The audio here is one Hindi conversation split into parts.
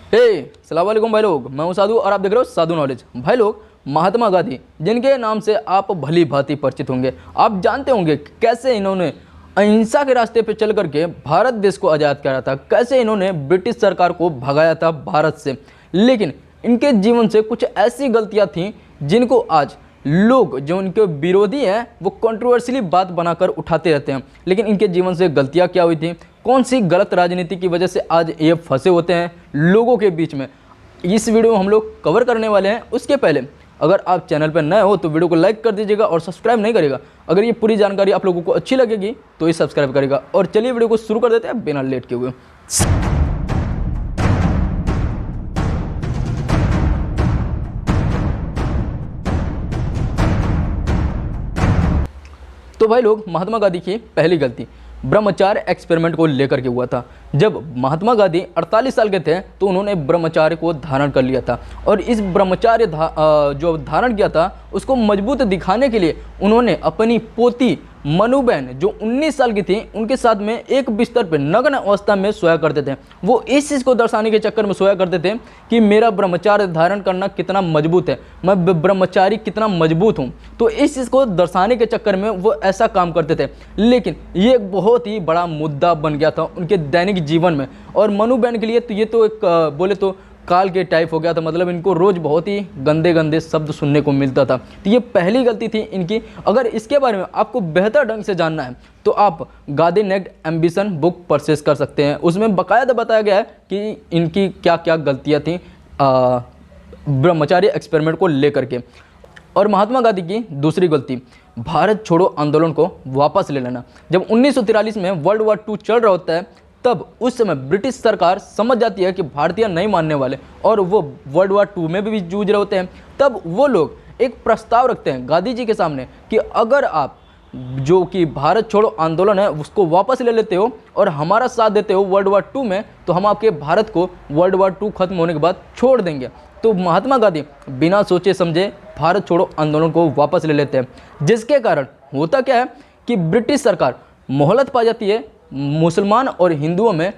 सलाम वालेकुम भाई लोग, मैं हूं साधु और आप देख रहे हो साधु नॉलेज। भाई लोग, महात्मा गांधी जिनके नाम से आप भली भांति परिचित होंगे, आप जानते होंगे कि कैसे इन्होंने अहिंसा के रास्ते पे चल करके भारत देश को आज़ाद कराया था, कैसे इन्होंने ब्रिटिश सरकार को भगाया था भारत से। लेकिन इनके जीवन से कुछ ऐसी गलतियां थीं जिनको आज लोग जो इनके विरोधी हैं वो कंट्रोवर्शियली बात बनाकर उठाते रहते हैं। लेकिन इनके जीवन से गलतियां क्या हुई थी, कौन सी गलत राजनीति की वजह से आज ये फंसे होते हैं लोगों के बीच में, इस वीडियो में हम लोग कवर करने वाले हैं। उसके पहले अगर आप चैनल पर नए हो तो वीडियो को लाइक कर दीजिएगा और सब्सक्राइब नहीं करेगा। अगर ये पूरी जानकारी आप लोगों को अच्छी लगेगी तो ये सब्सक्राइब करेगा। और चलिए वीडियो को शुरू कर देते हैं बिना लेट के हुए। तो भाई लोग, महात्मा गांधी की पहली गलती ब्रह्मचार्य एक्सपेरिमेंट को लेकर के हुआ था। जब महात्मा गांधी 48 साल के थे तो उन्होंने ब्रह्मचार्य को धारण कर लिया था और इस ब्रह्मचार्य जो धारण किया था उसको मजबूत दिखाने के लिए उन्होंने अपनी पोती मनुबेन जो 19 साल की थी उनके साथ में एक बिस्तर पर नग्न अवस्था में सोया करते थे। वो इस चीज़ को दर्शाने के चक्कर में सोया करते थे कि मेरा ब्रह्मचार्य धारण करना कितना मजबूत है, मैं ब्रह्मचारी कितना मजबूत हूँ। तो इस चीज़ को दर्शाने के चक्कर में वो ऐसा काम करते थे। लेकिन ये एक बहुत ही बड़ा मुद्दा बन गया था उनके दैनिक जीवन में। और मनुबेन के लिए तो ये तो एक बोले तो काल के टाइप हो गया था, मतलब इनको रोज़ बहुत ही गंदे गंदे शब्द सुनने को मिलता था। तो ये पहली गलती थी इनकी। अगर इसके बारे में आपको बेहतर ढंग से जानना है तो आप Gandhi naked ambition book purchase कर सकते हैं। उसमें बाकायदा बताया गया है कि इनकी क्या क्या गलतियाँ थीं ब्रह्मचार्य एक्सपेरिमेंट को लेकर के। और महात्मा गांधी की दूसरी गलती, भारत छोड़ो आंदोलन को वापस ले लेना। जब 1943 में वर्ल्ड वॉर 2 चल रहा होता है तब उस समय ब्रिटिश सरकार समझ जाती है कि भारतीय नहीं मानने वाले और वो वर्ल्ड वॉर 2 में भी जूझ रहे होते हैं। तब वो लोग एक प्रस्ताव रखते हैं गांधी जी के सामने कि अगर आप जो कि भारत छोड़ो आंदोलन है उसको वापस ले लेते हो और हमारा साथ देते हो वर्ल्ड वॉर 2 में तो हम आपके भारत को वर्ल्ड वॉर 2 खत्म होने के बाद छोड़ देंगे। तो महात्मा गांधी बिना सोचे समझे भारत छोड़ो आंदोलन को वापस ले लेते हैं, जिसके कारण होता क्या है कि ब्रिटिश सरकार मोहलत पा जाती है मुसलमान और हिंदुओं में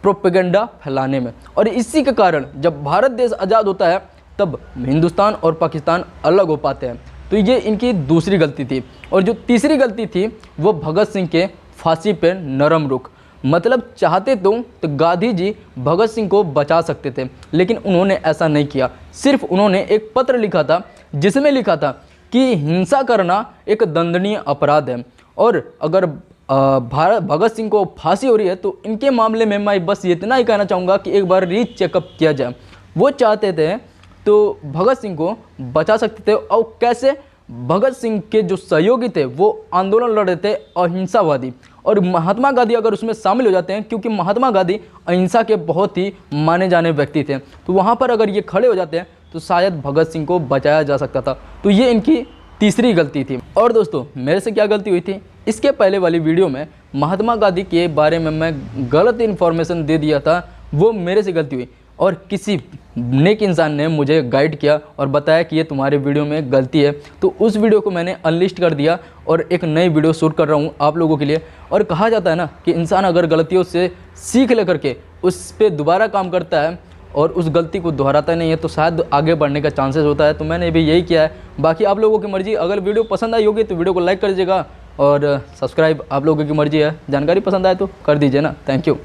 प्रोपेगेंडा फैलाने में। और इसी के कारण जब भारत देश आज़ाद होता है तब हिंदुस्तान और पाकिस्तान अलग हो पाते हैं। तो ये इनकी दूसरी गलती थी। और जो तीसरी गलती थी वो भगत सिंह के फांसी पर नरम रुख। मतलब चाहते तो गांधी जी भगत सिंह को बचा सकते थे, लेकिन उन्होंने ऐसा नहीं किया। सिर्फ उन्होंने एक पत्र लिखा था जिसमें लिखा था कि हिंसा करना एक दंडनीय अपराध है और अगर भगत सिंह को फांसी हो रही है तो इनके मामले में मैं बस इतना ही कहना चाहूँगा कि एक बार री चेकअप किया जाए। वो चाहते थे तो भगत सिंह को बचा सकते थे। और कैसे? भगत सिंह के जो सहयोगी थे वो आंदोलन लड़ रहे थे अहिंसावादी, और महात्मा गांधी अगर उसमें शामिल हो जाते हैं क्योंकि महात्मा गांधी अहिंसा के बहुत ही माने जाने व्यक्ति थे, तो वहाँ पर अगर ये खड़े हो जाते हैं तो शायद भगत सिंह को बचाया जा सकता था। तो ये इनकी तीसरी गलती थी। और दोस्तों, मेरे से क्या गलती हुई थी, इसके पहले वाली वीडियो में महात्मा गांधी के बारे में मैं गलत इन्फॉर्मेशन दे दिया था, वो मेरे से गलती हुई। और किसी नेक इंसान ने मुझे गाइड किया और बताया कि ये तुम्हारे वीडियो में गलती है, तो उस वीडियो को मैंने अनलिस्ट कर दिया और एक नई वीडियो शूट कर रहा हूँ आप लोगों के लिए। और कहा जाता है ना कि इंसान अगर गलतियों से सीख लेकर के उस पर दोबारा काम करता है और उस गलती को दोहराता नहीं है तो शायद आगे बढ़ने का चांसेस होता है। तो मैंने भी यही किया है। बाकी आप लोगों की मर्जी, अगर वीडियो पसंद आई होगी तो वीडियो को लाइक कर दीजिएगा और सब्सक्राइब आप लोगों की मर्जी है। जानकारी पसंद आए तो कर दीजिए ना। Thank you.